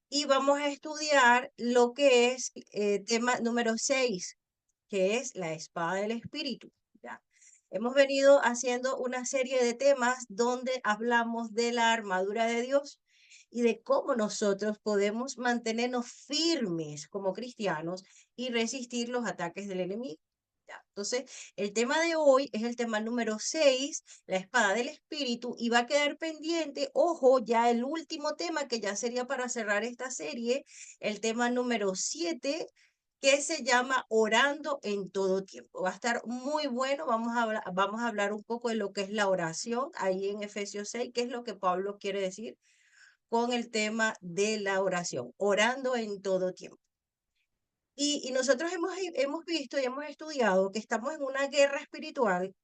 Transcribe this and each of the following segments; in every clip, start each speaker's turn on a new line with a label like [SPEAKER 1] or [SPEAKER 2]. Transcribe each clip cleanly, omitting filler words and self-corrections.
[SPEAKER 1] y vamos a estudiar lo que es tema número 6, que es la espada del espíritu. ¿Ya? Hemos venido haciendo una serie de temas donde hablamos de la armadura de Dios y de cómo nosotros podemos mantenernos firmes como cristianos y resistir los ataques del enemigo. ¿Ya? Entonces, el tema de hoy es el tema número 6, la espada del espíritu, y va a quedar pendiente, ojo, ya el último tema que ya sería para cerrar esta serie, el tema número 7, que se llama Orando en todo tiempo. Va a estar muy bueno. Vamos a hablar un poco de lo que es la oración ahí en Efesios 6, qué es lo que Pablo quiere decir con el tema de la oración, orando en todo tiempo. Y nosotros hemos visto y hemos estudiado que estamos en una guerra espiritual,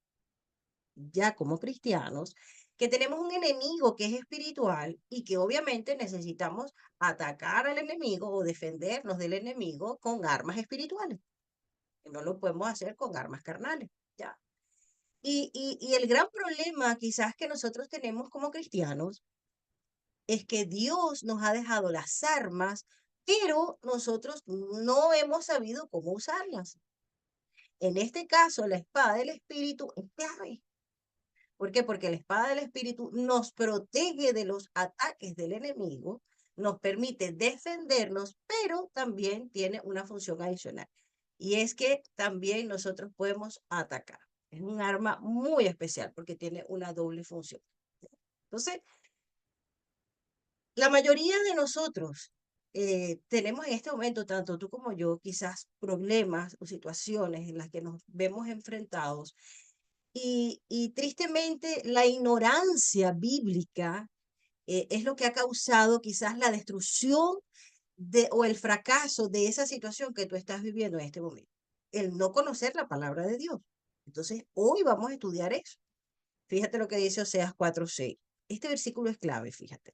[SPEAKER 1] ya como cristianos, que tenemos un enemigo que es espiritual y que obviamente necesitamos atacar al enemigo o defendernos del enemigo con armas espirituales. No lo podemos hacer con armas carnales, ¿ya? Y el gran problema quizás que nosotros tenemos como cristianos es que Dios nos ha dejado las armas, pero nosotros no hemos sabido cómo usarlas. En este caso, la espada del Espíritu es clave. ¿Por qué? Porque la espada del Espíritu nos protege de los ataques del enemigo, nos permite defendernos, pero también tiene una función adicional. Y es que también nosotros podemos atacar. Es un arma muy especial porque tiene una doble función. Entonces, la mayoría de nosotros tenemos en este momento, tanto tú como yo, quizás problemas o situaciones en las que nos vemos enfrentados y tristemente la ignorancia bíblica es lo que ha causado quizás la destrucción o el fracaso de esa situación que tú estás viviendo en este momento. El no conocer la palabra de Dios. Entonces, hoy vamos a estudiar eso. Fíjate lo que dice Oseas 4:6. Este versículo es clave, fíjate.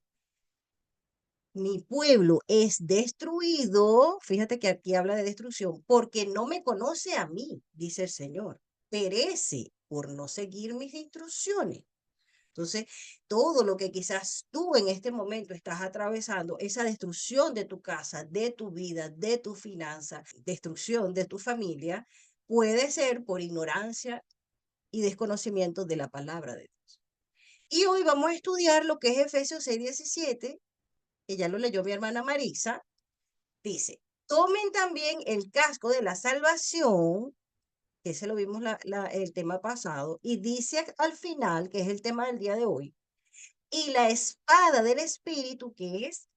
[SPEAKER 1] Mi pueblo es destruido, fíjate que aquí habla de destrucción, porque no me conoce a mí, dice el Señor. Perece por no seguir mis instrucciones. Entonces, todo lo que quizás tú en este momento estás atravesando, esa destrucción de tu casa, de tu vida, de tu finanza, destrucción de tu familia, puede ser por ignorancia y desconocimiento de la palabra de Dios. Y hoy vamos a estudiar lo que es Efesios 6:17, que ya lo leyó mi hermana Marisa. Dice, tomen también el casco de la salvación, que ese lo vimos el tema pasado, y dice al final, que es el tema del día de hoy, y la espada del Espíritu, que es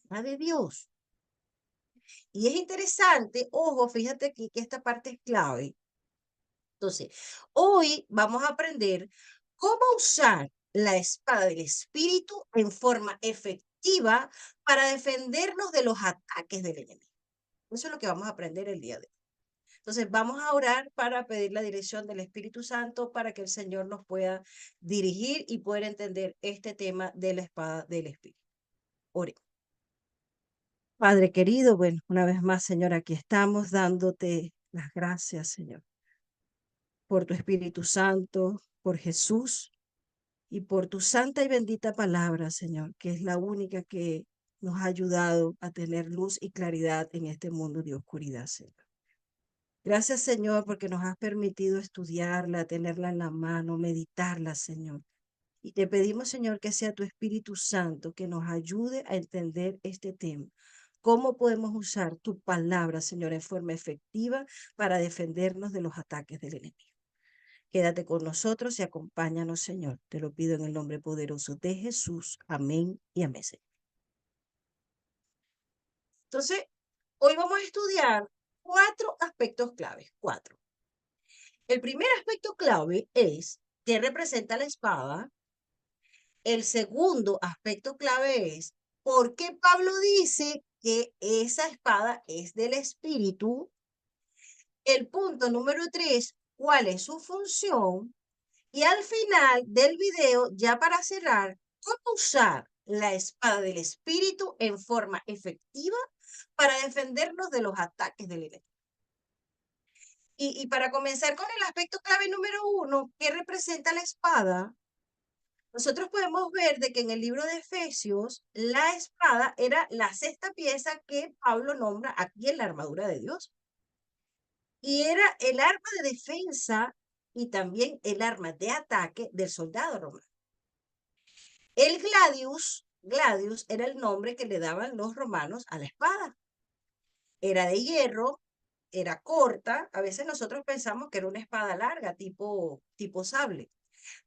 [SPEAKER 1] la de Dios. Y es interesante, ojo, fíjate aquí que esta parte es clave. Entonces, hoy vamos a aprender cómo usar la espada del Espíritu en forma efectiva para defendernos de los ataques del enemigo. Eso es lo que vamos a aprender el día de hoy. Entonces, vamos a orar para pedir la dirección del Espíritu Santo para que el Señor nos pueda dirigir y poder entender este tema de la espada del Espíritu. Ore. Padre querido, bueno, una vez más, Señor, aquí estamos dándote las gracias, Señor, por tu Espíritu Santo, por Jesús y por tu santa y bendita palabra, Señor, que es la única que nos ha ayudado a tener luz y claridad en este mundo de oscuridad, Señor. Gracias, Señor, porque nos has permitido estudiarla, tenerla en la mano, meditarla, Señor. Y te pedimos, Señor, que sea tu Espíritu Santo que nos ayude a entender este tema. ¿Cómo podemos usar tu palabra, Señor, en forma efectiva para defendernos de los ataques del enemigo? Quédate con nosotros y acompáñanos, Señor. Te lo pido en el nombre poderoso de Jesús. Amén y amén, Señor. Entonces, hoy vamos a estudiar 4 aspectos claves. 4. El primer aspecto clave es qué representa la espada. El segundo aspecto clave es por qué Pablo dice que esa espada es del Espíritu. El punto número 3, cuál es su función. Y al final del video, ya para cerrar, cómo usar la espada del Espíritu en forma efectiva para defendernos de los ataques del enemigo. Y para comenzar con el aspecto clave número 1, ¿qué representa la espada? Nosotros podemos ver de que en el libro de Efesios la espada era la sexta pieza que Pablo nombra aquí en la armadura de Dios. Y era el arma de defensa y también el arma de ataque del soldado romano. El gladius era el nombre que le daban los romanos a la espada. Era de hierro, era corta. A veces nosotros pensamos que era una espada larga, tipo sable.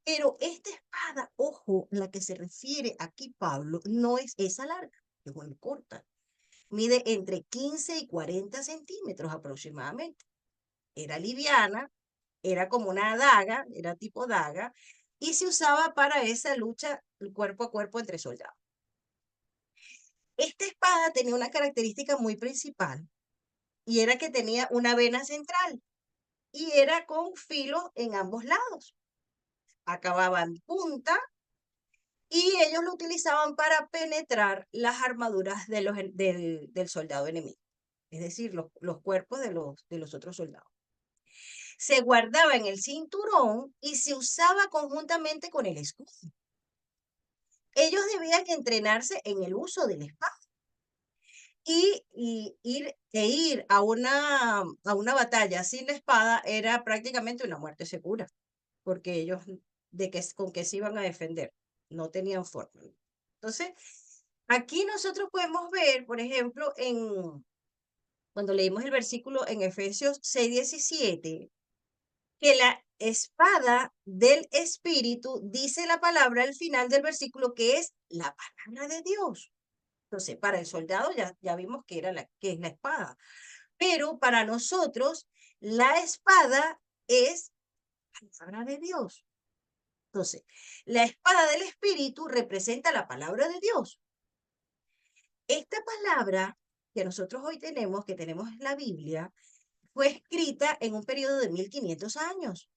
[SPEAKER 1] Pero esta espada, ojo, la que se refiere aquí Pablo, no es esa larga, es muy corta. Mide entre 15 y 40 centímetros aproximadamente. Era liviana, era como una daga, era tipo daga, y se usaba para esa lucha cuerpo a cuerpo entre soldados. Esta espada tenía una característica muy principal, y era que tenía una vena central, y era con filos en ambos lados. Acababa en punta, y ellos lo utilizaban para penetrar las armaduras del soldado enemigo, es decir, los cuerpos de los otros soldados. Se guardaba en el cinturón y se usaba conjuntamente con el escudo. Ellos debían entrenarse en el uso del espada y ir a una batalla sin la espada era prácticamente una muerte segura, porque ellos con qué se iban a defender, no tenían forma. Entonces, aquí nosotros podemos ver, por ejemplo, cuando leímos el versículo en Efesios 6:17, que la espada del Espíritu, dice la palabra al final del versículo, que es la palabra de Dios. Entonces, para el soldado ya vimos que es la espada, pero para nosotros la espada es la palabra de Dios. Entonces, la espada del Espíritu representa la palabra de Dios. Esta palabra que nosotros hoy tenemos, que tenemos en la Biblia, fue escrita en un periodo de 1500 años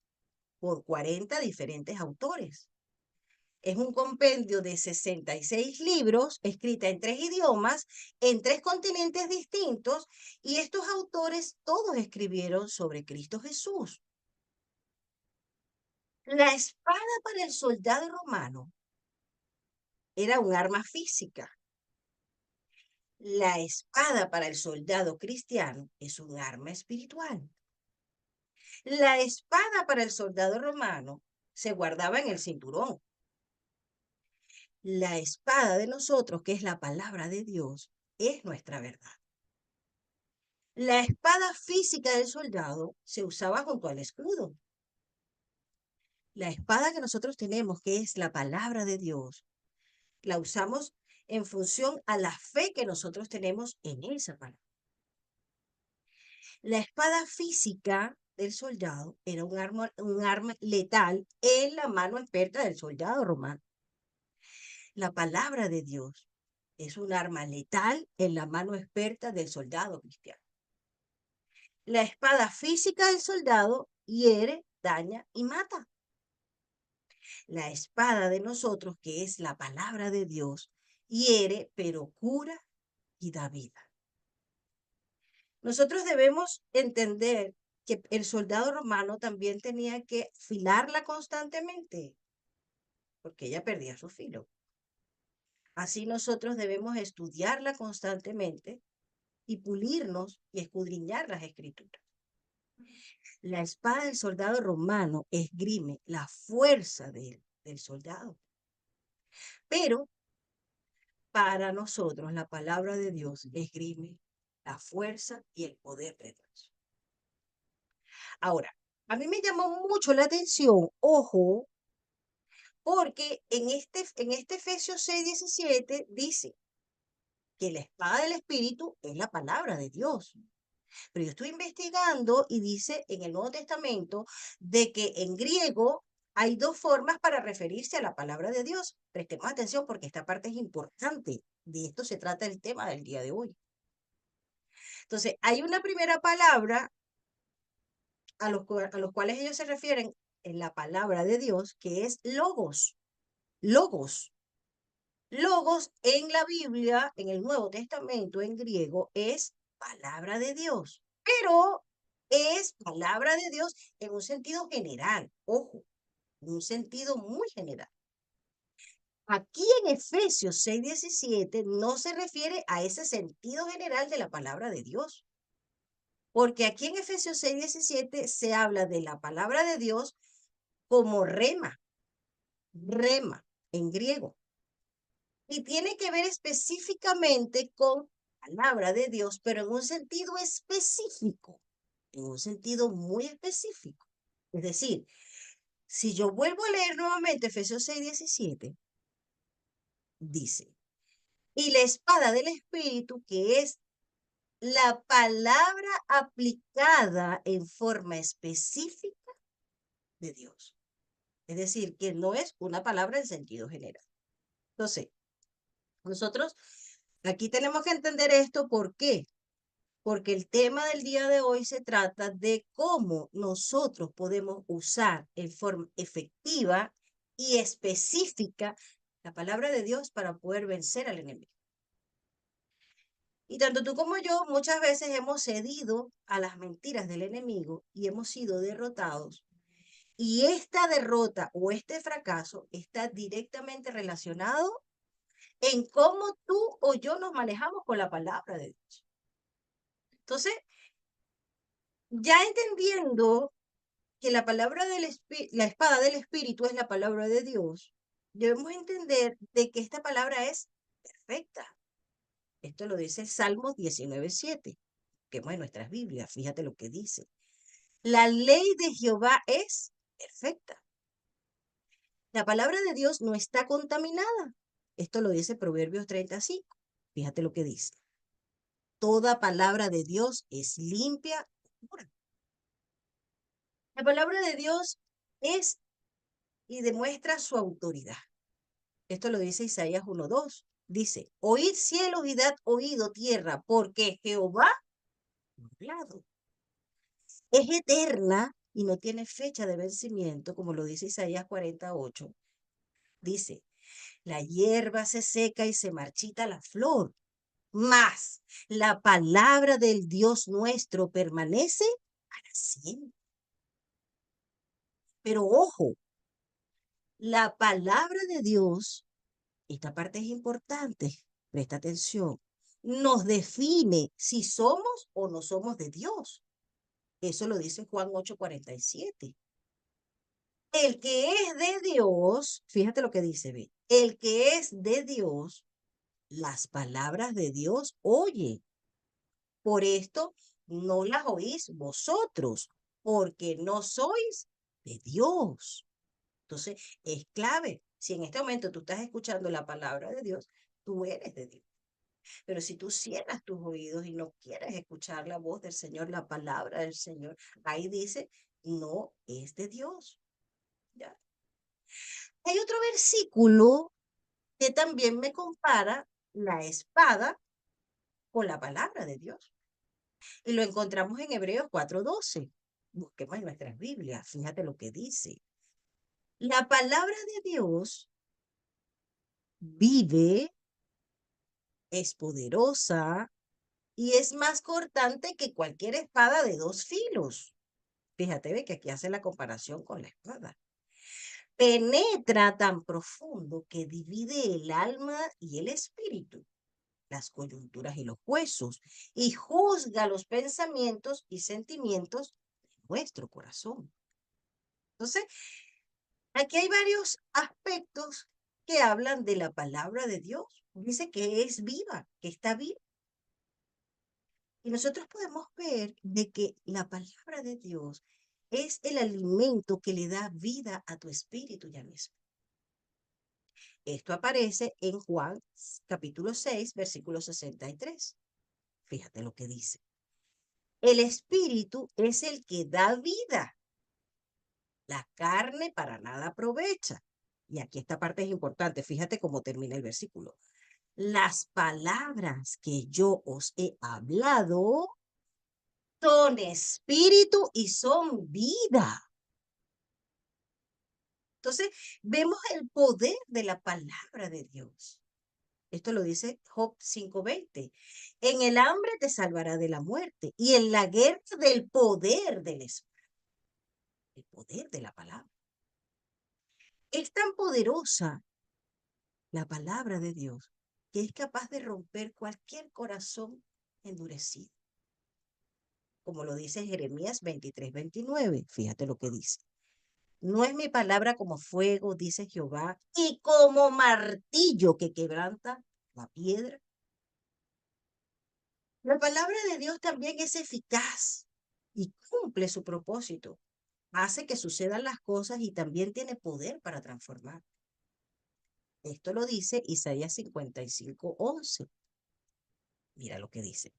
[SPEAKER 1] por 40 diferentes autores. Es un compendio de 66 libros, escrita en 3 idiomas, en 3 continentes distintos, y estos autores todos escribieron sobre Cristo Jesús. La espada para el soldado romano era un arma física. La espada para el soldado cristiano es un arma espiritual. La espada para el soldado romano se guardaba en el cinturón. La espada de nosotros, que es la palabra de Dios, es nuestra verdad. La espada física del soldado se usaba junto al escudo. La espada que nosotros tenemos, que es la palabra de Dios, la usamos en función a la fe que nosotros tenemos en esa palabra. La espada física del soldado era un arma letal en la mano experta del soldado romano. La palabra de Dios es un arma letal en la mano experta del soldado cristiano. La espada física del soldado hiere, daña y mata. La espada de nosotros, que es la palabra de Dios, hiere, pero cura y da vida. Nosotros debemos entender que el soldado romano también tenía que afilarla constantemente, porque ella perdía su filo. Así nosotros debemos estudiarla constantemente y pulirnos y escudriñar las escrituras. La espada del soldado romano esgrime la fuerza del soldado. Pero para nosotros la palabra de Dios esgrime la fuerza y el poder de Dios. Ahora, a mí me llamó mucho la atención, ojo, porque en este Efesios 6:17 dice que la espada del Espíritu es la palabra de Dios. Pero yo estoy investigando y dice en el Nuevo Testamento de que en griego hay 2 formas para referirse a la palabra de Dios. Prestemos atención porque esta parte es importante. De esto se trata el tema del día de hoy. Entonces, hay una primera palabra a los cuales ellos se refieren en la palabra de Dios, que es logos. Logos. Logos en la Biblia, en el Nuevo Testamento, en griego, es palabra de Dios. Pero es palabra de Dios en un sentido general. Ojo, en un sentido muy general. Aquí en Efesios 6:17 no se refiere a ese sentido general de la palabra de Dios, porque aquí en Efesios 6:17 se habla de la palabra de Dios como rema en griego, y tiene que ver específicamente con palabra de Dios, pero en un sentido específico, en un sentido muy específico. Es decir, si yo vuelvo a leer nuevamente Efesios 6:17, dice, y la espada del Espíritu, que es la palabra aplicada en forma específica de Dios. Es decir, que no es una palabra en sentido general. Entonces, nosotros aquí tenemos que entender esto. ¿Por qué? Porque el tema del día de hoy se trata de cómo nosotros podemos usar en forma efectiva y específica la palabra de Dios para poder vencer al enemigo. Y tanto tú como yo muchas veces hemos cedido a las mentiras del enemigo y hemos sido derrotados. Y esta derrota o este fracaso está directamente relacionado en cómo tú o yo nos manejamos con la palabra de Dios. Entonces, ya entendiendo que la palabra la espada del Espíritu es la palabra de Dios, debemos entender de que esta palabra es perfecta. Esto lo dice Salmos 19:7, que es en nuestras Biblias. Fíjate lo que dice. La ley de Jehová es perfecta. La palabra de Dios no está contaminada. Esto lo dice Proverbios 35. Fíjate lo que dice. Toda palabra de Dios es limpia y pura. La palabra de Dios es y demuestra su autoridad. Esto lo dice Isaías 1:2. Dice, oíd cielos y dad oído tierra, porque Jehová ha hablado. Es eterna y no tiene fecha de vencimiento, como lo dice Isaías 48. Dice, la hierba se seca y se marchita la flor, mas la palabra del Dios nuestro permanece para siempre. Pero ojo, la palabra de Dios, esta parte es importante, presta atención, nos define si somos o no somos de Dios. Eso lo dice Juan 8:47. El que es de Dios, fíjate lo que dice, ve, el que es de Dios, las palabras de Dios oye. Por esto no las oís vosotros, porque no sois de Dios. Entonces, es clave. Si en este momento tú estás escuchando la palabra de Dios, tú eres de Dios. Pero si tú cierras tus oídos y no quieres escuchar la voz del Señor, la palabra del Señor, ahí dice, no es de Dios. ¿Ya? Hay otro versículo que también me compara la espada con la palabra de Dios. Y lo encontramos en Hebreos 4:12. Busquemos en nuestras Biblias, fíjate lo que dice. La palabra de Dios vive, es poderosa y es más cortante que cualquier espada de dos filos. Fíjate, ve que aquí hace la comparación con la espada. Penetra tan profundo que divide el alma y el espíritu, las coyunturas y los huesos, y juzga los pensamientos y sentimientos de nuestro corazón. Entonces, aquí hay varios aspectos que hablan de la palabra de Dios. Dice que es viva, que está viva. Y nosotros podemos ver de que la palabra de Dios es el alimento que le da vida a tu espíritu y a mi espíritu. Esto aparece en Juan capítulo 6, versículo 63. Fíjate lo que dice. El espíritu es el que da vida. La carne para nada aprovecha. Y aquí esta parte es importante. Fíjate cómo termina el versículo. Las palabras que yo os he hablado son espíritu y son vida. Entonces, vemos el poder de la palabra de Dios. Esto lo dice Job 5:20. En el hambre te salvará de la muerte y en la guerra del poder del espíritu. El poder de la palabra. Es tan poderosa la palabra de Dios, que es capaz de romper cualquier corazón endurecido, como lo dice Jeremías 23:29. Fíjate lo que dice. No es mi palabra como fuego, dice Jehová, y como martillo que quebranta la piedra. La palabra de Dios también es eficaz y cumple su propósito. Hace que sucedan las cosas y también tiene poder para transformar. Esto lo dice Isaías 55:11. Mira lo que dice.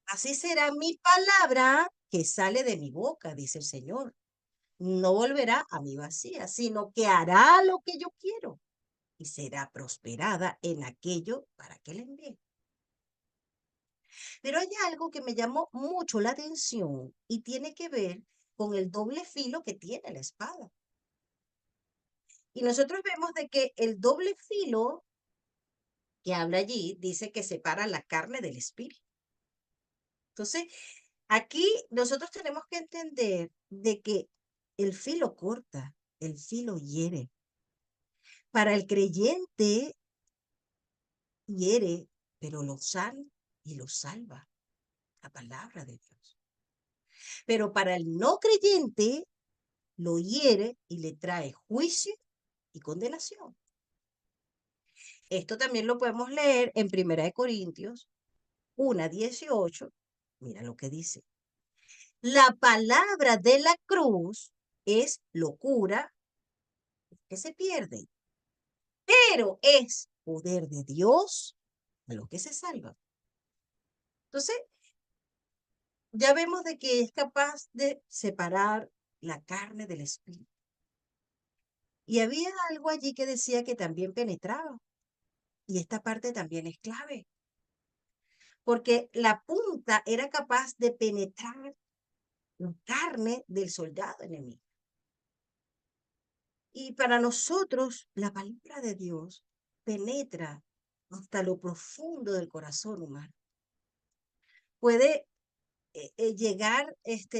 [SPEAKER 1] Así será mi palabra que sale de mi boca, dice el Señor. No volverá a mi vacía, sino que hará lo que yo quiero y será prosperada en aquello para que le envíe. Pero hay algo que me llamó mucho la atención y tiene que ver con el doble filo que tiene la espada. Y nosotros vemos de que el doble filo que habla allí dice que separa la carne del espíritu. Entonces, aquí nosotros tenemos que entender de que el filo corta, el filo hiere. Para el creyente hiere, pero lo sana y lo salva, la palabra de Dios. Pero para el no creyente lo hiere y le trae juicio y condenación. Esto también lo podemos leer en 1 Corintios 1:18. Mira lo que dice. La palabra de la cruz es locura que se pierde, pero es poder de Dios a los que se salvan. Entonces, ya vemos de que es capaz de separar la carne del espíritu. Y había algo allí que decía que también penetraba. Y esta parte también es clave, porque la punta era capaz de penetrar la carne del soldado enemigo. Y para nosotros, la palabra de Dios penetra hasta lo profundo del corazón humano. Puede llegar,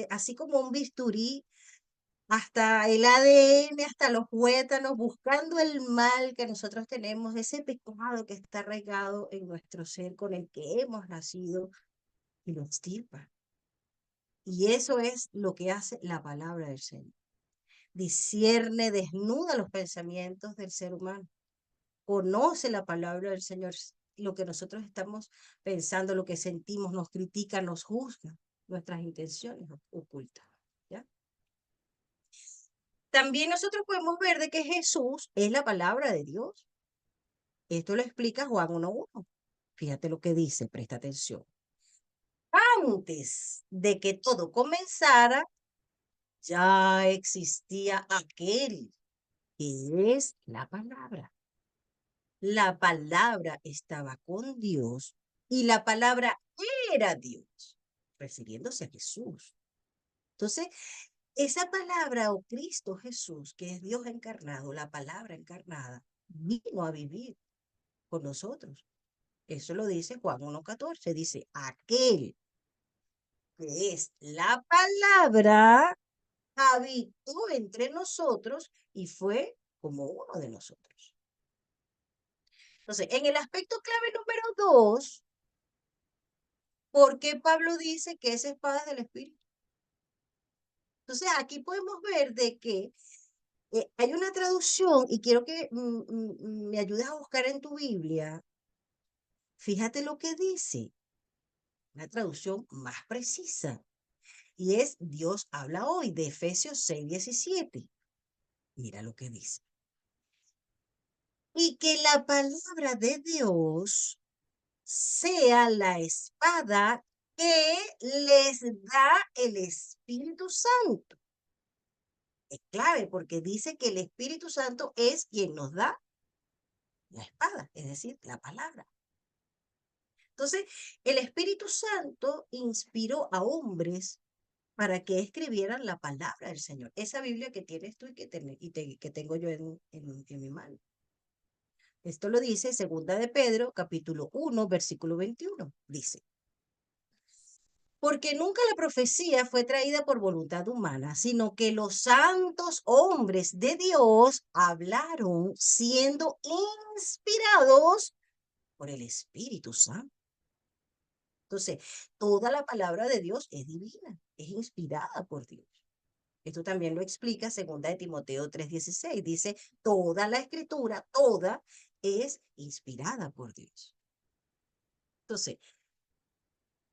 [SPEAKER 1] así como un bisturí, hasta el ADN, hasta los tuétanos, buscando el mal que nosotros tenemos, ese pecado que está arraigado en nuestro ser, con el que hemos nacido, y lo extirpa. Y eso es lo que hace la palabra del Señor. Discierne, desnuda los pensamientos del ser humano. Conoce la palabra del Señor, lo que nosotros estamos pensando, lo que sentimos, nos critica, nos juzga, nuestras intenciones ocultas. ¿Ya? También nosotros podemos ver de que Jesús es la palabra de Dios. Esto lo explica Juan 1:1. Fíjate lo que dice, presta atención. Antes de que todo comenzara, ya existía aquel que es la palabra. La palabra estaba con Dios y la palabra era Dios, refiriéndose a Jesús. Entonces, esa palabra o Cristo Jesús, que es Dios encarnado, la palabra encarnada, vino a vivir con nosotros. Eso lo dice Juan 1:14. Dice, aquel que es la palabra habitó entre nosotros y fue como uno de nosotros. Entonces, en el aspecto clave número 2, ¿por qué Pablo dice que esa espada es del Espíritu? Entonces, aquí podemos ver de que hay una traducción y quiero que me ayudes a buscar en tu Biblia. Fíjate lo que dice, una traducción más precisa. Y es Dios habla hoy, de Efesios 6:17. Mira lo que dice. Y que la palabra de Dios sea la espada que les da el Espíritu Santo. Es clave porque dice que el Espíritu Santo es quien nos da la espada, es decir, la palabra. Entonces, el Espíritu Santo inspiró a hombres para que escribieran la palabra del Señor. Esa Biblia que tienes tú y que tengo yo en mi mano. Esto lo dice 2 de Pedro, capítulo 1, versículo 21. Dice, Porque nunca la profecía fue traída por voluntad humana, sino que los santos hombres de Dios hablaron siendo inspirados por el Espíritu Santo. Entonces, toda la palabra de Dios es divina, es inspirada por Dios. Esto también lo explica 2 Timoteo 3:16. Dice, toda la escritura, toda es inspirada por Dios. Entonces,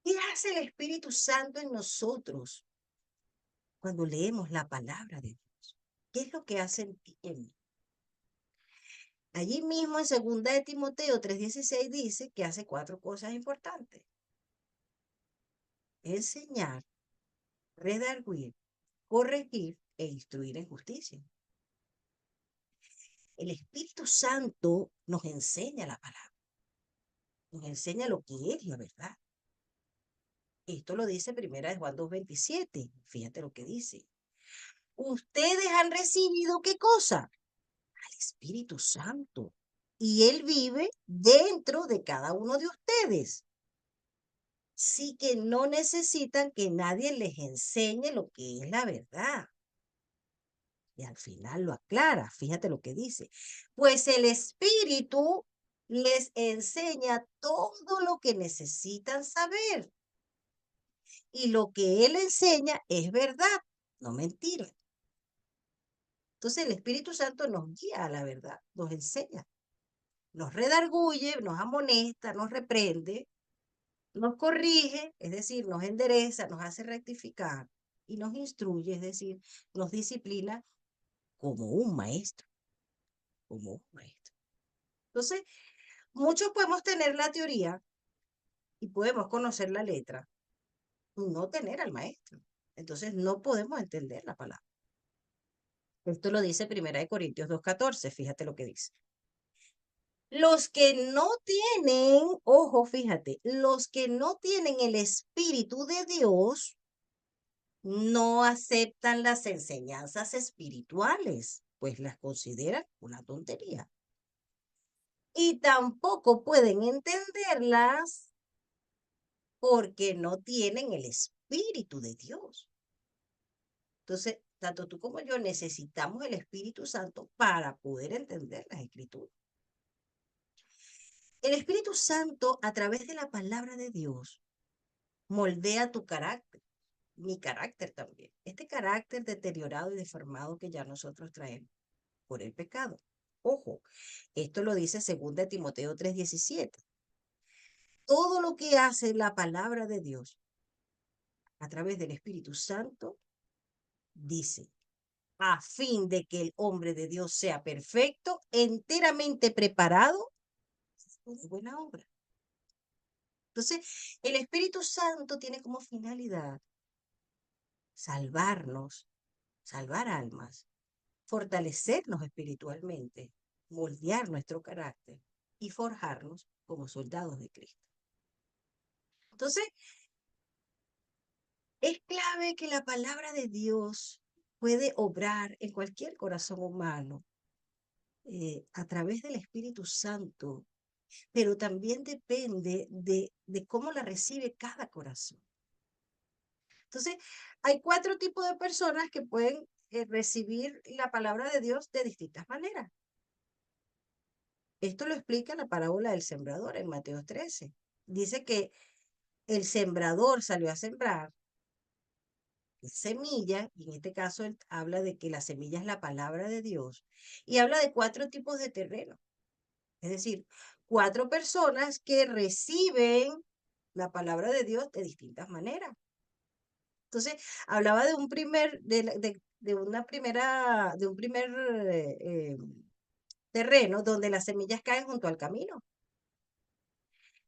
[SPEAKER 1] ¿qué hace el Espíritu Santo en nosotros cuando leemos la palabra de Dios? ¿Qué es lo que hace en ti, en mí? Allí mismo en 2 Timoteo 3:16 dice que hace 4 cosas importantes. Enseñar, redarguir, corregir e instruir en justicia. El Espíritu Santo nos enseña la palabra, nos enseña lo que es la verdad. Esto lo dice primera de Juan 2:27. Fíjate lo que dice. Ustedes han recibido ¿qué cosa? Al Espíritu Santo. Y Él vive dentro de cada uno de ustedes. Sí que no necesitan que nadie les enseñe lo que es la verdad. Y al final lo aclara, fíjate lo que dice. Pues el Espíritu les enseña todo lo que necesitan saber. Y lo que Él enseña es verdad, no mentira. Entonces el Espíritu Santo nos guía a la verdad, nos enseña, nos redarguye, nos amonesta, nos reprende, nos corrige, es decir, nos endereza, nos hace rectificar y nos instruye, es decir, nos disciplina como un maestro, como un maestro. Entonces, muchos podemos tener la teoría y podemos conocer la letra, no tener al maestro. Entonces, no podemos entender la palabra. Esto lo dice 1 Corintios 2:14, fíjate lo que dice. Los que no tienen, ojo, fíjate, los que no tienen el Espíritu de Dios no aceptan las enseñanzas espirituales, pues las consideran una tontería. Y tampoco pueden entenderlas porque no tienen el Espíritu de Dios. Entonces, tanto tú como yo necesitamos el Espíritu Santo para poder entender las Escrituras. El Espíritu Santo, a través de la palabra de Dios, moldea tu carácter, mi carácter también. Este carácter deteriorado y deformado que ya nosotros traemos por el pecado. Ojo, esto lo dice 2 Timoteo 3:17. Todo lo que hace la palabra de Dios a través del Espíritu Santo, dice, a fin de que el hombre de Dios sea perfecto, enteramente preparado de buena obra. Entonces, el Espíritu Santo tiene como finalidad salvarnos, salvar almas, fortalecernos espiritualmente, moldear nuestro carácter y forjarnos como soldados de Cristo. Entonces, es clave que la palabra de Dios puede obrar en cualquier corazón humano a través del Espíritu Santo, pero también depende de cómo la recibe cada corazón. Entonces, hay 4 tipos de personas que pueden recibir la palabra de Dios de distintas maneras. Esto lo explica la parábola del sembrador en Mateo 13. Dice que el sembrador salió a sembrar semilla, y en este caso él habla de que la semilla es la palabra de Dios, y habla de 4 tipos de terreno. Es decir, 4 personas que reciben la palabra de Dios de distintas maneras. Entonces, hablaba de un primer, de una primera, de un primer terreno donde las semillas caen junto al camino.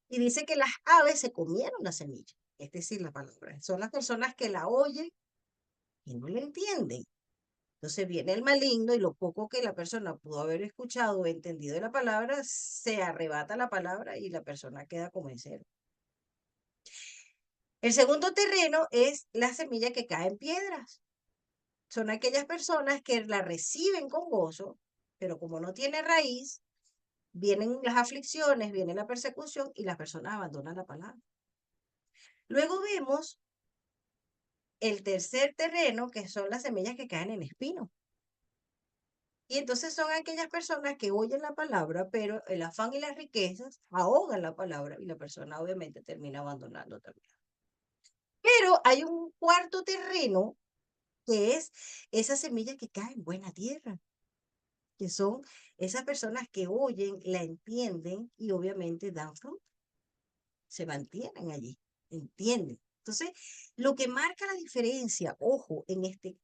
[SPEAKER 1] Y dice que las aves se comieron la semilla, es decir, la palabra. Son las personas que la oyen y no la entienden. Entonces viene el maligno y lo poco que la persona pudo haber escuchado o entendido de la palabra, se arrebata la palabra y la persona queda como en cero. El segundo terreno es la semilla que cae en piedras. Son aquellas personas que la reciben con gozo, pero como no tiene raíz, vienen las aflicciones, viene la persecución y las personas abandonan la palabra. Luego vemos el tercer terreno, que son las semillas que caen en espino. Y entonces son aquellas personas que oyen la palabra, pero el afán y las riquezas ahogan la palabra y la persona obviamente termina abandonando también. Pero hay un cuarto terreno que es esas semillas que caen en buena tierra, que son esas personas que oyen, la entienden y obviamente dan fruto, se mantienen allí, entienden. Entonces, lo que marca la diferencia, ojo, en este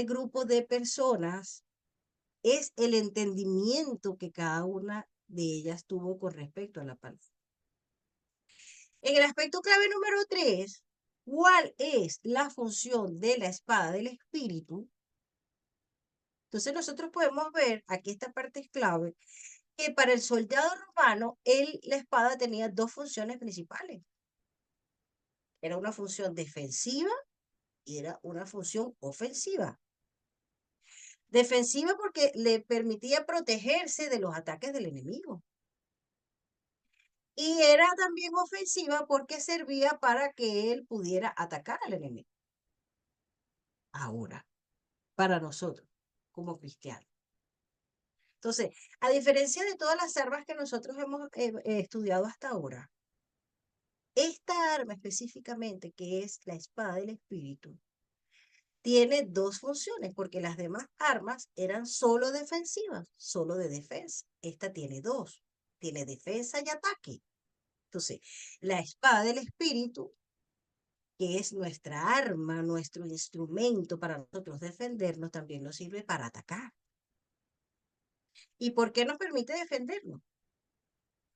[SPEAKER 1] grupo de personas es el entendimiento que cada una de ellas tuvo con respecto a la palabra. En el aspecto clave número 3, ¿cuál es la función de la espada del espíritu? Entonces nosotros podemos ver, aquí esta parte es clave, que para el soldado romano, la espada tenía dos funciones principales. Era una función defensiva y era una función ofensiva. Defensiva porque le permitía protegerse de los ataques del enemigo. Y era también ofensiva porque servía para que él pudiera atacar al enemigo. Ahora, para nosotros, como cristianos. Entonces, a diferencia de todas las armas que nosotros hemos estudiado hasta ahora, esta arma específicamente, que es la espada del espíritu, tiene dos funciones, porque las demás armas eran solo defensivas, solo de defensa. Esta tiene dos, tiene defensa y ataque. Entonces, la espada del espíritu, que es nuestra arma, nuestro instrumento para nosotros defendernos, también nos sirve para atacar. ¿Y por qué nos permite defendernos?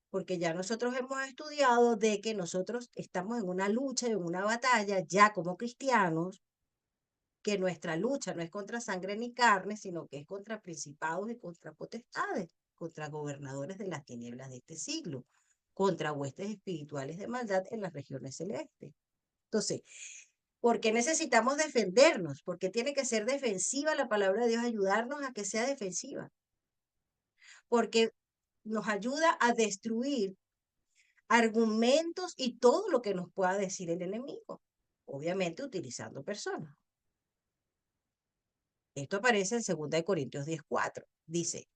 [SPEAKER 1] Porque ya nosotros hemos estudiado de que nosotros estamos en una lucha, en una batalla, ya como cristianos, que nuestra lucha no es contra sangre ni carne, sino que es contra principados y contra potestades, contra gobernadores de las tinieblas de este siglo, contra huestes espirituales de maldad en las regiones celestes. Entonces, ¿por qué necesitamos defendernos? Porque tiene que ser defensiva la palabra de Dios, ayudarnos a que sea defensiva. Porque nos ayuda a destruir argumentos y todo lo que nos pueda decir el enemigo, obviamente utilizando personas. Esto aparece en 2 Corintios 10:4. Dice,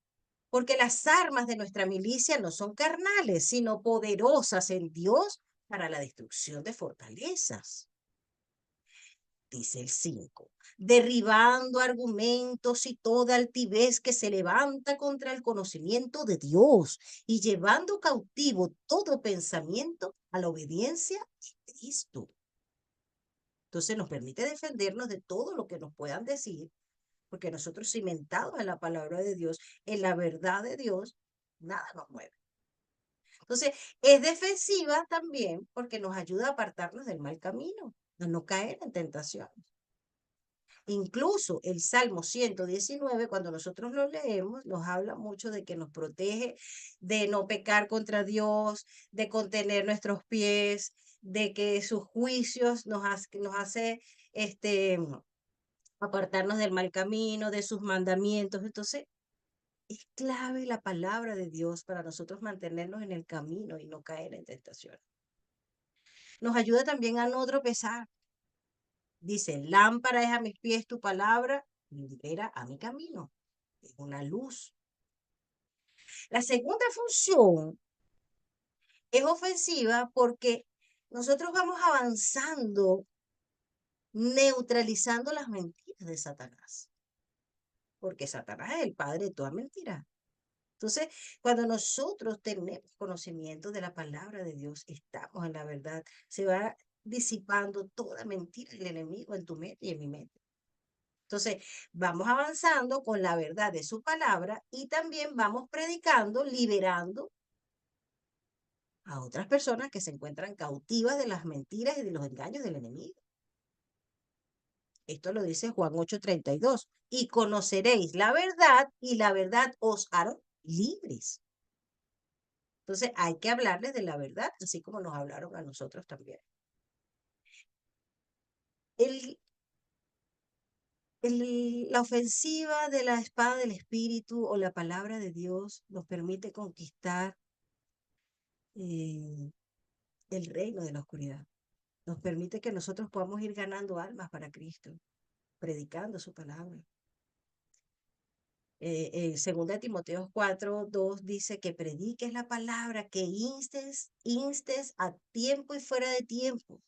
[SPEAKER 1] porque las armas de nuestra milicia no son carnales, sino poderosas en Dios para la destrucción de fortalezas. Dice el 5, derribando argumentos y toda altivez que se levanta contra el conocimiento de Dios y llevando cautivo todo pensamiento a la obediencia de Cristo. Entonces nos permite defendernos de todo lo que nos puedan decir, porque nosotros cimentados en la palabra de Dios, en la verdad de Dios, nada nos mueve. Entonces, es defensiva también porque nos ayuda a apartarnos del mal camino, a no caer en tentaciones. Incluso el Salmo 119, cuando nosotros lo leemos, nos habla mucho de que nos protege de no pecar contra Dios, de contener nuestros pies, de que sus juicios nos hace apartarnos del mal camino, de sus mandamientos. Entonces, es clave la palabra de Dios para nosotros mantenernos en el camino y no caer en tentación. Nos ayuda también a no tropezar. Dice, lámpara es a mis pies tu palabra, libera a mi camino. Es una luz. La segunda función es ofensiva porque nosotros vamos avanzando, neutralizando las mentiras de Satanás. Porque Satanás es el padre de toda mentira. Entonces, cuando nosotros tenemos conocimiento de la palabra de Dios, estamos en la verdad, se va disipando toda mentira del enemigo en tu mente y en mi mente. Entonces, vamos avanzando con la verdad de su palabra y también vamos predicando, liberando a otras personas que se encuentran cautivas de las mentiras y de los engaños del enemigo. Esto lo dice Juan 8:32. Y conoceréis la verdad y la verdad os hará libres. Entonces hay que hablarles de la verdad, así como nos hablaron a nosotros también. El, la ofensiva de la espada del Espíritu o la palabra de Dios nos permite conquistar el reino de la oscuridad. nos permite que nosotros podamos ir ganando almas para Cristo, predicando su palabra. Segunda de Timoteo 4:2 dice que prediques la palabra, que instes a tiempo y fuera de tiempo.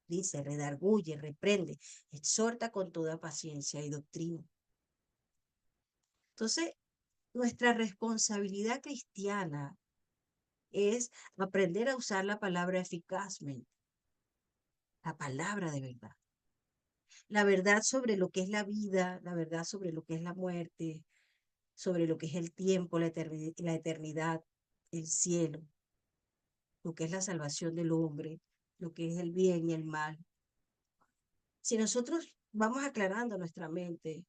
[SPEAKER 1] Dice, redarguye, reprende, exhorta con toda paciencia y doctrina. Entonces, nuestra responsabilidad cristiana es aprender a usar la palabra eficazmente, la palabra de verdad. La verdad sobre lo que es la vida, la verdad sobre lo que es la muerte, sobre lo que es el tiempo, la eternidad, el cielo, lo que es la salvación del hombre, lo que es el bien y el mal. Si nosotros vamos aclarando nuestra mente,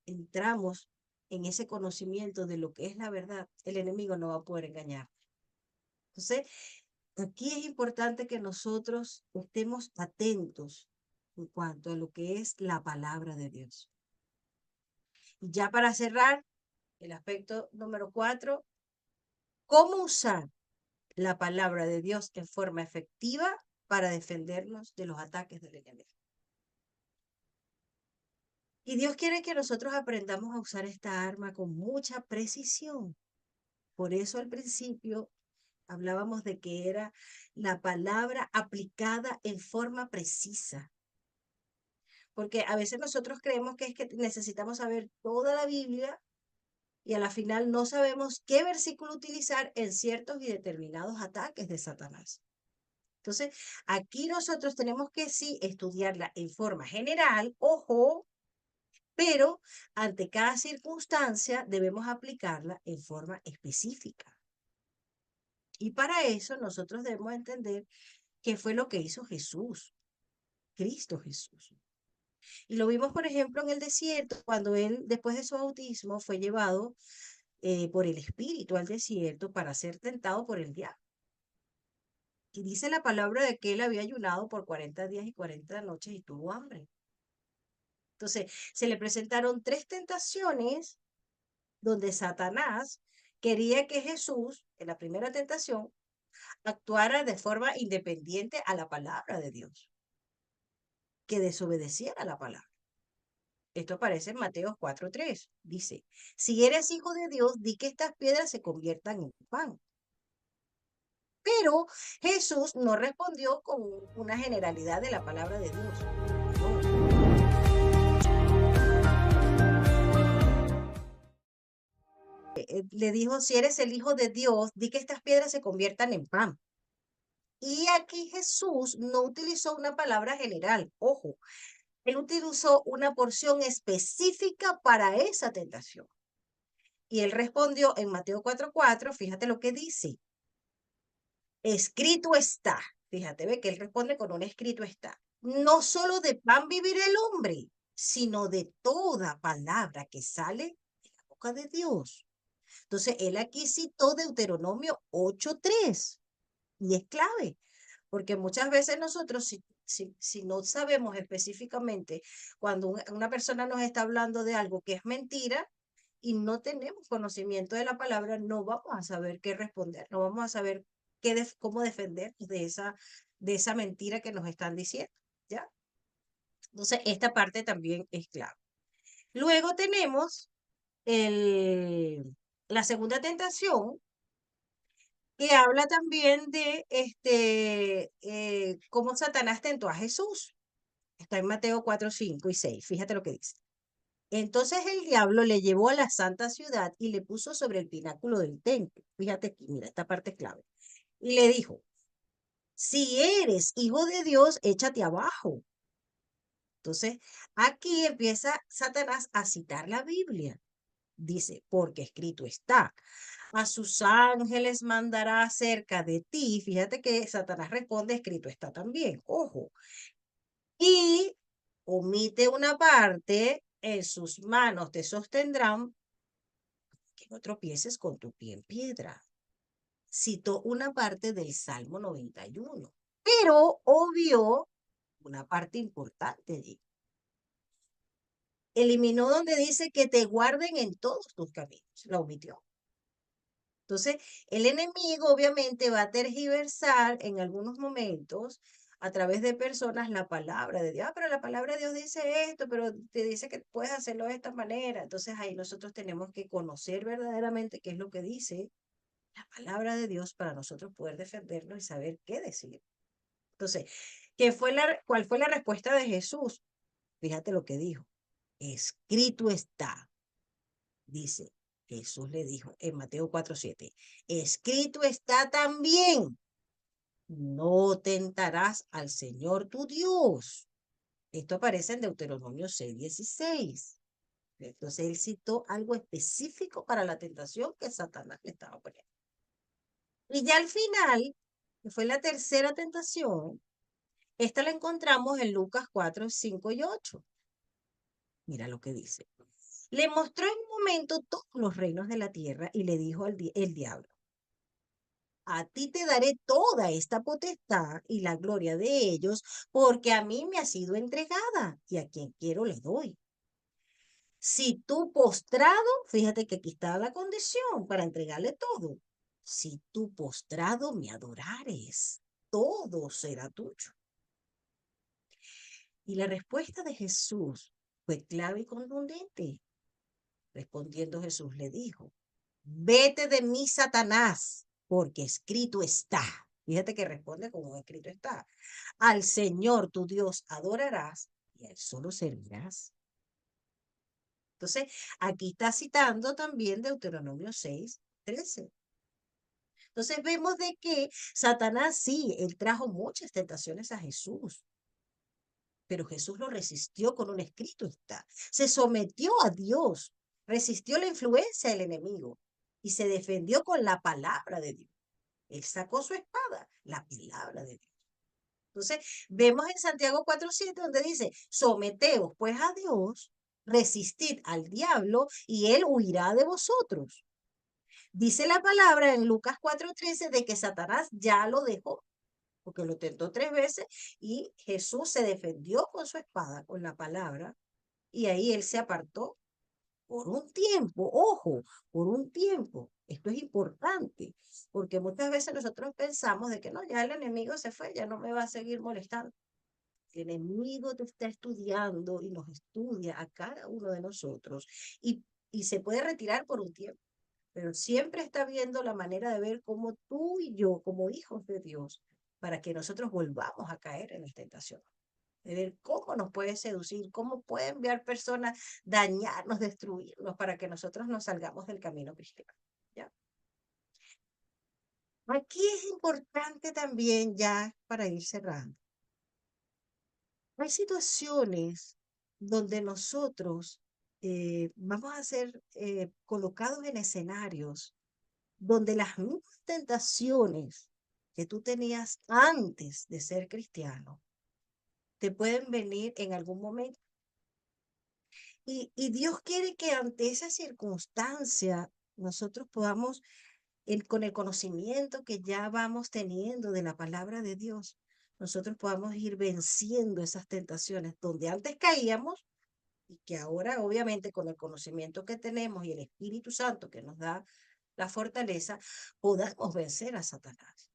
[SPEAKER 1] entramos en ese conocimiento de lo que es la verdad, el enemigo no va a poder engañar. Entonces, aquí es importante que nosotros estemos atentos en cuanto a lo que es la palabra de Dios. Y ya para cerrar, el aspecto número 4, ¿cómo usar la palabra de Dios en forma efectiva para defendernos de los ataques del enemigo? Y Dios quiere que nosotros aprendamos a usar esta arma con mucha precisión. Por eso al principio hablábamos de que era la palabra aplicada en forma precisa. Porque a veces nosotros creemos que es que necesitamos saber toda la Biblia y a la final no sabemos qué versículo utilizar en ciertos y determinados ataques de Satanás. Entonces, aquí nosotros tenemos que sí estudiarla en forma general, ojo, pero ante cada circunstancia debemos aplicarla en forma específica. Y para eso nosotros debemos entender qué fue lo que hizo Jesús, Cristo Jesús. Y lo vimos, por ejemplo, en el desierto, cuando él, después de su bautismo, fue llevado por el Espíritu al desierto para ser tentado por el diablo. Y dice la palabra de que él había ayunado por 40 días y 40 noches y tuvo hambre. Entonces, se le presentaron 3 tentaciones donde Satanás quería que Jesús, en la primera tentación, actuara de forma independiente a la palabra de Dios, que desobedeciera la palabra. Esto aparece en Mateo 4:3. Dice, si eres hijo de Dios, di que estas piedras se conviertan en pan. Pero Jesús no respondió con una generalidad de la palabra de Dios. No. Le dijo, si eres el hijo de Dios, di que estas piedras se conviertan en pan. Y aquí Jesús no utilizó una palabra general, ojo, él utilizó una porción específica para esa tentación. Y él respondió en Mateo 4:4, fíjate lo que dice, escrito está, fíjate, ve que él responde con un escrito está, no solo de pan vivirá el hombre, sino de toda palabra que sale de la boca de Dios. Entonces, él aquí citó Deuteronomio 8:3 y es clave, porque muchas veces nosotros, si no sabemos específicamente cuando una persona nos está hablando de algo que es mentira y no tenemos conocimiento de la palabra, no vamos a saber qué responder, no vamos a saber cómo defender de esa mentira que nos están diciendo, ¿ya? Entonces, esta parte también es clave. Luego tenemos la segunda tentación, que habla también de cómo Satanás tentó a Jesús. Está en Mateo 4, 5 y 6. Fíjate lo que dice. Entonces el diablo le llevó a la santa ciudad y le puso sobre el pináculo del templo. Fíjate aquí, mira, esta parte es clave. Y le dijo, si eres hijo de Dios, échate abajo. Entonces, aquí empieza Satanás a citar la Biblia. Dice, porque escrito está, a sus ángeles mandará acerca de ti. Fíjate que Satanás responde, escrito está también, ojo. Y omite una parte, en sus manos te sostendrán, que no tropieces con tu pie en piedra. Citó una parte del Salmo 91, pero obvió una parte importante allí. Eliminó donde dice que te guarden en todos tus caminos. La omitió. Entonces, el enemigo obviamente va a tergiversar en algunos momentos a través de personas la palabra de Dios. Ah, pero la palabra de Dios dice esto, pero te dice que puedes hacerlo de esta manera. Entonces ahí nosotros tenemos que conocer verdaderamente qué es lo que dice la palabra de Dios para nosotros poder defendernos y saber qué decir. Entonces, ¿cuál fue la respuesta de Jesús? Fíjate lo que dijo. Escrito está, dice. Jesús le dijo en Mateo 4:7, escrito está también, no tentarás al Señor tu Dios. Esto aparece en Deuteronomio 6:16. Entonces él citó algo específico para la tentación que Satanás le estaba poniendo. Y ya al final, que fue la tercera tentación, esta la encontramos en Lucas 4:5 y 8. Mira lo que dice. Le mostró en un momento todos los reinos de la tierra y le dijo el diablo, a ti te daré toda esta potestad y la gloria de ellos, porque a mí me ha sido entregada y a quien quiero le doy. Si tú postrado, fíjate que aquí está la condición para entregarle todo. Si tú postrado me adorares, todo será tuyo. Y la respuesta de Jesús fue clave y contundente. Respondiendo Jesús le dijo, vete de mí, Satanás, porque escrito está. Fíjate que responde como escrito está. Al Señor tu Dios adorarás y a él solo servirás. Entonces, aquí está citando también Deuteronomio 6:13. Entonces vemos de que Satanás sí, él trajo muchas tentaciones a Jesús, pero Jesús lo resistió con un escrito está. Se sometió a Dios, resistió la influencia del enemigo y se defendió con la palabra de Dios. Él sacó su espada, la palabra de Dios. Entonces, vemos en Santiago 4:7 donde dice, someteos pues a Dios, resistid al diablo y él huirá de vosotros. Dice la palabra en Lucas 4:13 de que Satanás ya lo dejó, porque lo tentó 3 veces y Jesús se defendió con su espada, con la palabra, y ahí él se apartó por un tiempo, ojo, por un tiempo. Esto es importante, porque muchas veces nosotros pensamos de que no, ya el enemigo se fue, ya no me va a seguir molestando. El enemigo te está estudiando y nos estudia a cada uno de nosotros y se puede retirar por un tiempo, pero siempre está viendo la manera de ver cómo tú y yo, como hijos de Dios, para que nosotros volvamos a caer en la tentación, de ver cómo nos puede seducir, cómo puede enviar personas, dañarnos, destruirnos, para que nosotros nos salgamos del camino cristiano. ¿Ya? Aquí es importante también, ya para ir cerrando, hay situaciones donde nosotros vamos a ser colocados en escenarios donde las mismas tentaciones que tú tenías antes de ser cristiano te pueden venir en algún momento. Y Dios quiere que ante esa circunstancia nosotros podamos, con el conocimiento que ya vamos teniendo de la palabra de Dios, nosotros podamos ir venciendo esas tentaciones donde antes caíamos y que ahora obviamente con el conocimiento que tenemos y el Espíritu Santo que nos da la fortaleza, podamos vencer a Satanás.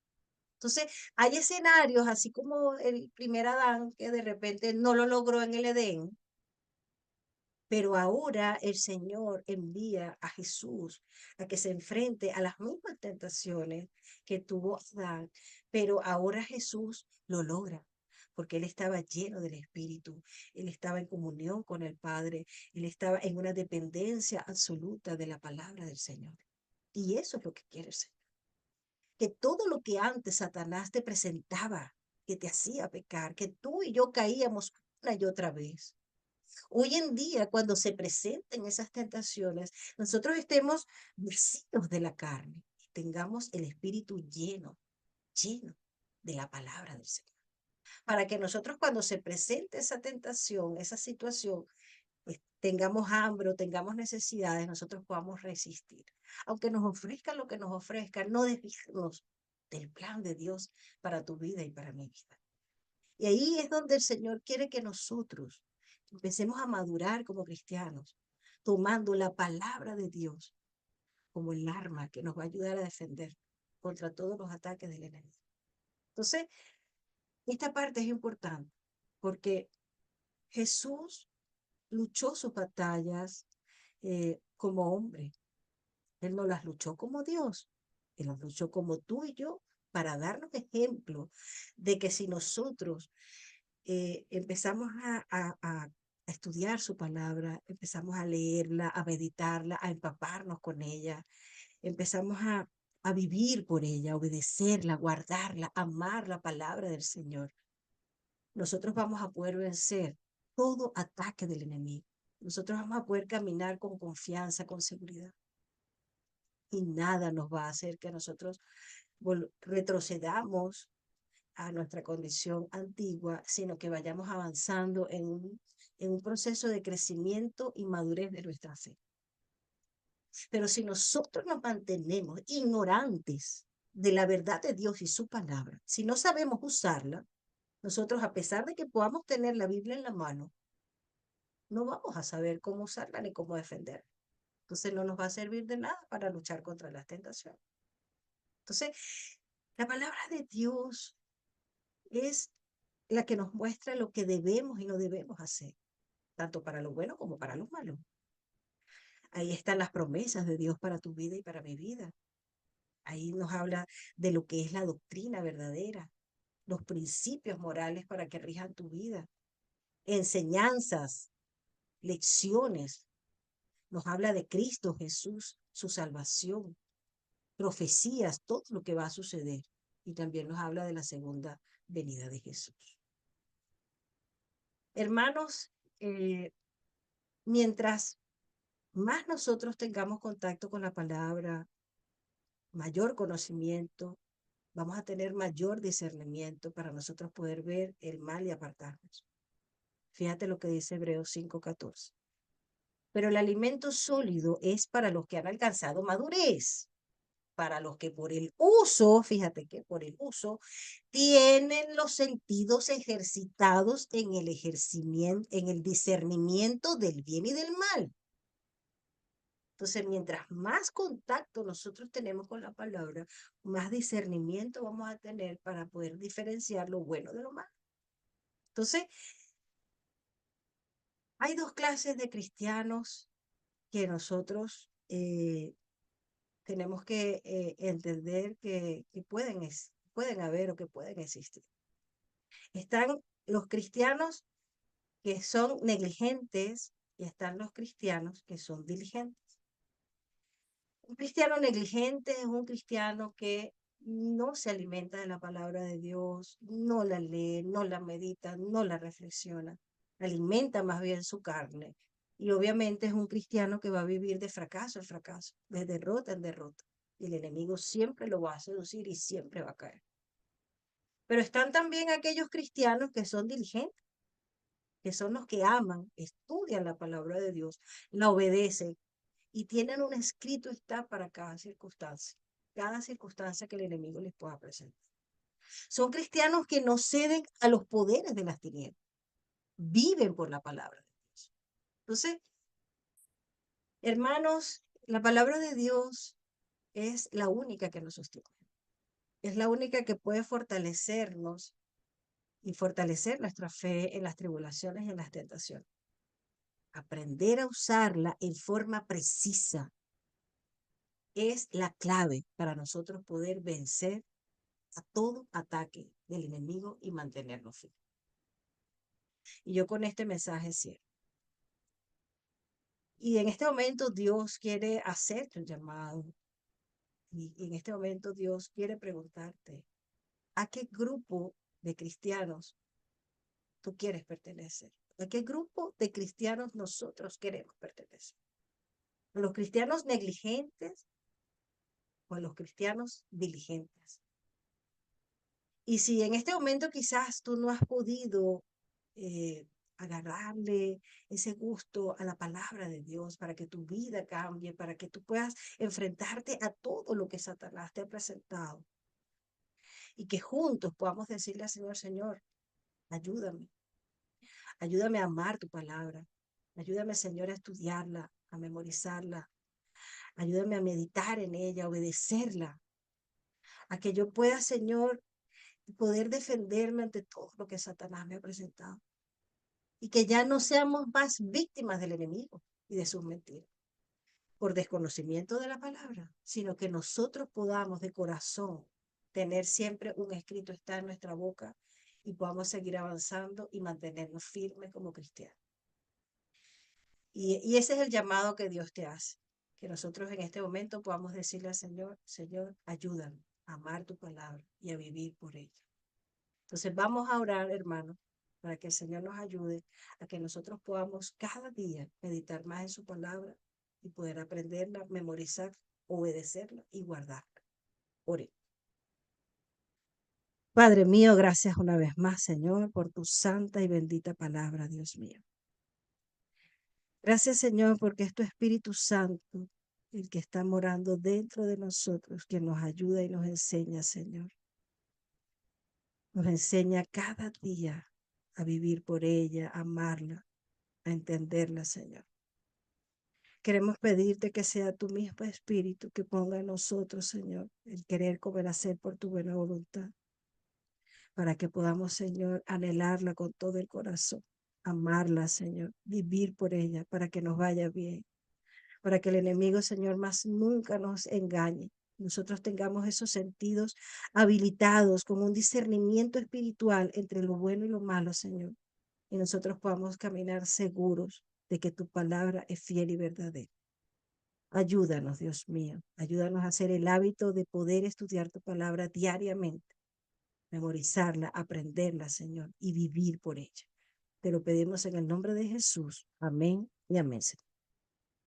[SPEAKER 1] Entonces, hay escenarios, así como el primer Adán, que de repente no lo logró en el Edén, pero ahora el Señor envía a Jesús a que se enfrente a las mismas tentaciones que tuvo Adán, pero ahora Jesús lo logra, porque él estaba lleno del Espíritu, él estaba en comunión con el Padre, él estaba en una dependencia absoluta de la palabra del Señor. Y eso es lo que quiere el Señor. Que todo lo que antes Satanás te presentaba, que te hacía pecar, que tú y yo caíamos una y otra vez, hoy en día, cuando se presenten esas tentaciones, nosotros estemos vacíos de la carne y tengamos el espíritu lleno, lleno de la palabra del Señor. Para que nosotros cuando se presente esa tentación, esa situación, pues, tengamos hambre o tengamos necesidades, nosotros podamos resistir. Aunque nos ofrezcan lo que nos ofrezcan, no desviarnos del plan de Dios para tu vida y para mi vida. Y ahí es donde el Señor quiere que nosotros empecemos a madurar como cristianos, tomando la palabra de Dios como el arma que nos va a ayudar a defender contra todos los ataques del enemigo. Entonces, Esta parte es importante porque Jesús luchó sus batallas como hombre. Él no las luchó como Dios. Él las luchó como tú y yo para darnos ejemplo de que si nosotros empezamos a estudiar su palabra, empezamos a leerla, a meditarla, a empaparnos con ella, empezamos a vivir por ella, a obedecerla, guardarla, amar la palabra del Señor, nosotros vamos a poder vencer todo ataque del enemigo. Nosotros vamos a poder caminar con confianza, con seguridad. Y nada nos va a hacer que nosotros retrocedamos a nuestra condición antigua, sino que vayamos avanzando en un proceso de crecimiento y madurez de nuestra fe. Pero si nosotros nos mantenemos ignorantes de la verdad de Dios y su palabra, si no sabemos usarla, nosotros, a pesar de que podamos tener la Biblia en la mano, no vamos a saber cómo usarla ni cómo defenderla. Entonces no nos va a servir de nada para luchar contra las tentaciones. Entonces, la palabra de Dios es la que nos muestra lo que debemos y no debemos hacer, tanto para lo bueno como para lo malo. Ahí están las promesas de Dios para tu vida y para mi vida. Ahí nos habla de lo que es la doctrina verdadera, los principios morales para que rijan tu vida, enseñanzas, lecciones. Nos habla de Cristo Jesús, su salvación, profecías, todo lo que va a suceder. Y también nos habla de la segunda venida de Jesús. Hermanos, mientras más nosotros tengamos contacto con la palabra, mayor conocimiento, vamos a tener mayor discernimiento para nosotros poder ver el mal y apartarnos. Fíjate lo que dice Hebreos 5:14. Pero el alimento sólido es para los que han alcanzado madurez, para los que por el uso, fíjate que por el uso, tienen los sentidos ejercitados en el ejercimiento, en el discernimiento del bien y del mal. Entonces, mientras más contacto nosotros tenemos con la palabra, más discernimiento vamos a tener para poder diferenciar lo bueno de lo malo. Entonces, hay dos clases de cristianos que nosotros tenemos que entender que pueden haber o que pueden existir. Están los cristianos que son negligentes y están los cristianos que son diligentes. Un cristiano negligente es un cristiano que no se alimenta de la palabra de Dios, no la lee, no la medita, no la reflexiona, alimenta más bien su carne. Y obviamente es un cristiano que va a vivir de fracaso en fracaso, de derrota en derrota. Y el enemigo siempre lo va a seducir y siempre va a caer. Pero están también aquellos cristianos que son diligentes, que son los que aman, estudian la palabra de Dios, la obedecen y tienen un escrito está para cada circunstancia que el enemigo les pueda presentar. Son cristianos que no ceden a los poderes de las tinieblas, viven por la palabra de Dios. Entonces, hermanos, la palabra de Dios es la única que nos sostiene, es la única que puede fortalecernos y fortalecer nuestra fe en las tribulaciones y en las tentaciones. Aprender a usarla en forma precisa es la clave para nosotros poder vencer a todo ataque del enemigo y mantenernos firmes. Y yo con este mensaje cierro. Y en este momento Dios quiere hacerte un llamado. Y en este momento Dios quiere preguntarte, ¿a qué grupo de cristianos tú quieres pertenecer? ¿A qué grupo de cristianos nosotros queremos pertenecer? ¿A los cristianos negligentes o a los cristianos diligentes? Y si en este momento quizás tú no has podido agarrarle ese gusto a la palabra de Dios para que tu vida cambie, para que tú puedas enfrentarte a todo lo que Satanás te ha presentado y que juntos podamos decirle al Señor, Señor, ayúdame, ayúdame a amar tu palabra, ayúdame, Señor, a estudiarla, a memorizarla, ayúdame a meditar en ella, a obedecerla, a que yo pueda, Señor, poder defenderme ante todo lo que Satanás me ha presentado. Y que ya no seamos más víctimas del enemigo y de sus mentiras por desconocimiento de la palabra, sino que nosotros podamos de corazón tener siempre un escrito está en nuestra boca y podamos seguir avanzando y mantenernos firmes como cristianos. Y ese es el llamado que Dios te hace, que nosotros en este momento podamos decirle al Señor, Señor, ayúdame a amar tu palabra y a vivir por ella. Entonces vamos a orar, hermanos, para que el Señor nos ayude a que nosotros podamos cada día meditar más en su palabra y poder aprenderla, memorizar, obedecerla y guardarla. Ore. Padre mío, gracias una vez más, Señor, por tu santa y bendita palabra, Dios mío. Gracias, Señor, porque es tu Espíritu Santo el que está morando dentro de nosotros, que nos ayuda y nos enseña, Señor. Nos enseña cada día a vivir por ella, a amarla, a entenderla, Señor. Queremos pedirte que sea tu mismo Espíritu que ponga en nosotros, Señor, el querer como el hacer por tu buena voluntad, para que podamos, Señor, anhelarla con todo el corazón, amarla, Señor, vivir por ella, para que nos vaya bien, para que el enemigo, Señor, más nunca nos engañe. Nosotros tengamos esos sentidos habilitados con un discernimiento espiritual entre lo bueno y lo malo, Señor, y nosotros podamos caminar seguros de que tu palabra es fiel y verdadera. Ayúdanos, Dios mío, ayúdanos a hacer el hábito de poder estudiar tu palabra diariamente, memorizarla, aprenderla, Señor, y vivir por ella. Te lo pedimos en el nombre de Jesús. Amén y amén, Señor.